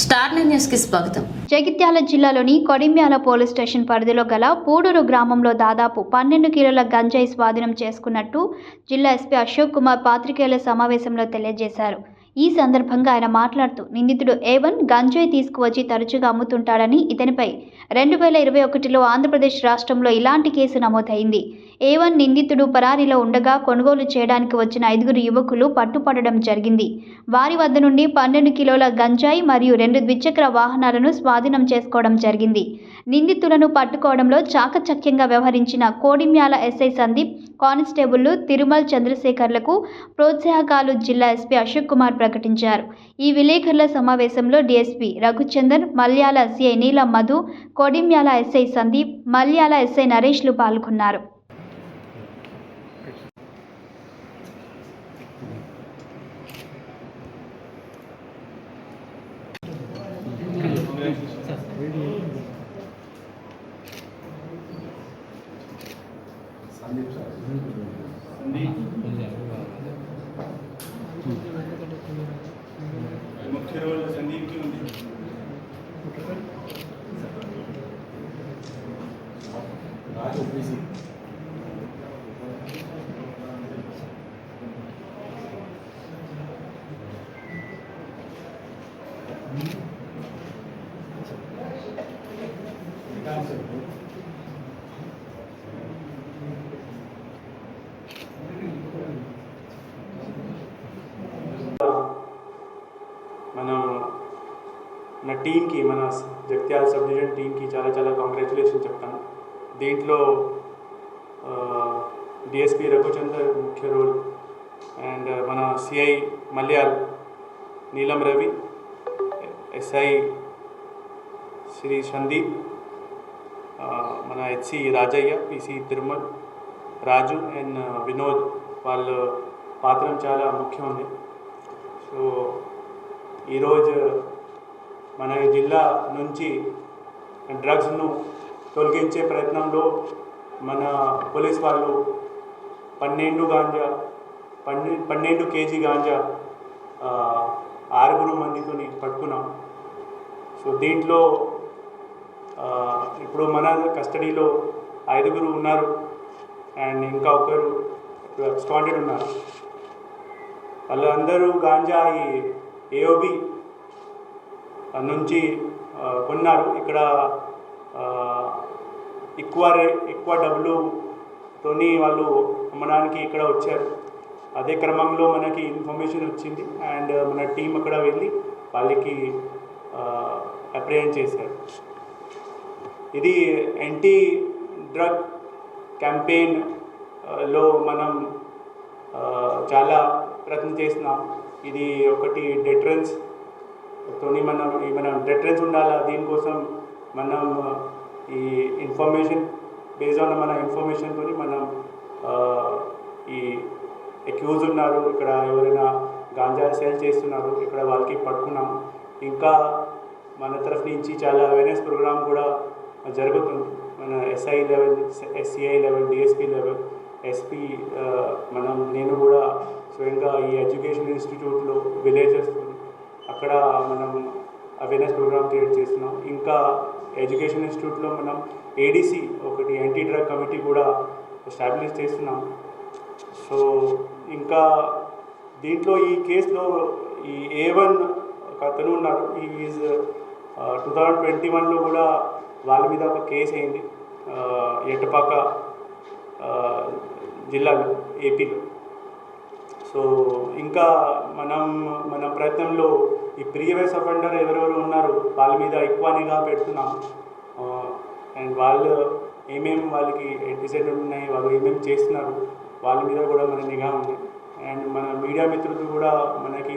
Star news కి స్వాగతం. జగిత్యాల జిల్లాలోని కొడిమ్యాల పోలీస్ స్టేషన్ పరిధిలో గల పూడూరు గ్రామంలో దాదాపు 12 కిలోల గంజాయి స్వాధీనం చేసుకున్నట్టు జిల్లా ఎస్పీ అశోక్ కుమార్ పాత్రికేయుల సమావేశంలో తెలియజేశారు. ఈ సందర్భంగా ఆయన మాట్లాడుతూ నిందితుడు A1 గంజాయి తీసుకువచ్చి తరచుగా అమ్ముతుంటాడని, ఇతనిపై 2021లో ఆంధ్రప్రదేశ్ రాష్ట్రంలో ఇలాంటి కేసు నమోదైంది. A1 నిందితుడు పరారీలో ఉండగా కొనుగోలు చేయడానికి వచ్చిన 5 యువకులు పట్టుపడడం జరిగింది. వారి వద్ద నుండి 12 కిలోల గంజాయి మరియు 2 ద్విచక్ర వాహనాలను స్వాధీనం చేసుకోవడం జరిగింది. నిందితులను పట్టుకోవడంలో చాకచక్యంగా వ్యవహరించిన కోడిమ్యాల ఎస్ఐ సందీప్, కానిస్టేబుళ్లు తిరుమల్ చంద్రశేఖర్లకు ప్రోత్సాహకాలు జిల్లా ఎస్పీ అశోక్ కుమార్ ప్రకటించారు. ఈ విలేకరుల సమావేశంలో డీఎస్పీ రఘుచందర్, మల్యాల సిఐ నీలం మధు, కోడిమ్యాల ఎస్ఐ సందీప్, మల్యాల ఎస్ఐ నరేష్లు పాల్గొన్నారు. मुख्य रोल संदीप की होती राज ओपीसी మన టీంకి, మన జగిత్యాల సబ్ డివిజన్ టీంకి చాలా కాంగ్రాచులేషన్ చెప్తాను. దీంట్లో డిఎస్పీ రఘుచందర్ ముఖ్య రోల్, అండ్ మన సిఐ మల్యాల్ నీలం రవి, ఎస్ఐ శ్రీ సందీప్, మన HC Rajaiah, PC Tirumal, Raju and Vinod వాళ్ళ పాత్ర చాలా ముఖ్యం ఉంది. సో ఈరోజు మన జిల్లా నుంచి డ్రగ్స్ను తొలగించే ప్రయత్నంలో మన పోలీస్ వాళ్ళు 12 కేజీ గాంజా 6 మందితో పట్టుకున్నాం. సో దీంట్లో ఇప్పుడు మన కస్టడీలో 5 ఉన్నారు అండ్ ఇంకా ఒకరు అబ్స్కాండెడ్ ఉన్నారు. వాళ్ళందరూ గాంజా ఈ ఏఓబి నుంచి కొన్నారు. ఇక్కడ ఎక్కువ డబ్బులుతోని వాళ్ళు అమ్మడానికి ఇక్కడ వచ్చారు. అదే క్రమంలో మనకి ఇన్ఫర్మేషన్ వచ్చింది అండ్ మన టీం అక్కడ వెళ్ళి వాళ్ళకి అప్రిహెండ్ చేశారు. ఇది యాంటీ డ్రగ్ క్యాంపెయిన్లో మనం చాలా ప్రయత్నం చేస్తున్నాం. ఇది ఒకటి డెటరెన్స్ తోని మనం డెటరెన్స్ ఉండాలా. దీనికోసం మనం ఈ ఇన్ఫర్మేషన్ బేస్డ్ ఆన్ మన ఇన్ఫర్మేషన్తో మనం ఈ అక్యూజ్ ఉన్నారు, ఇక్కడ ఎవరైనా గాంజా సేల్ చేస్తున్నారు, ఇక్కడ వాళ్ళకి పట్టుకున్నాం. ఇంకా మన తరఫు నుంచి చాలా అవేర్నెస్ ప్రోగ్రామ్ కూడా జరుగుతుంది. మన SI level, SCI level, DSP level, SP, నేను కూడా స్వయంగా ఈ ఎడ్యుకేషన్ ఇన్స్టిట్యూట్లో విలేజెస్ అక్కడ మనం అవేర్నెస్ ప్రోగ్రామ్ క్రియేట్ చేస్తున్నాం. ఇంకా ఎడ్యుకేషన్ ఇన్స్టిట్యూట్లో మనం ఏడీసీ, ఒకటి యాంటీ డ్రగ్ కమిటీ కూడా ఎస్టాబ్లిష్ చేస్తున్నాం. సో ఇంకా దీంట్లో ఈ కేసులో ఈ A1 ఒక అతను ఉన్నారు. ఈ 2021లో కూడా వాళ్ళ మీద ఒక కేసు అయింది ఎట్టపాక జిల్లాలో, ఏపీలో. సో ఇంకా మన ప్రయత్నంలో ఈ ప్రీవియస్ అఫెండర్ ఎవరెవరు ఉన్నారు వాళ్ళ మీద ఎక్కువ నిఘా పెడుతున్నాం. అండ్ వాళ్ళు వాళ్ళకి యాంటిసిడెంట్ ఉన్నాయి, వాళ్ళు ఏమేమి చేస్తున్నారు వాళ్ళ మీద కూడా మన నిఘా ఉంది. అండ్ మన మీడియా మిత్రులు కూడా మనకి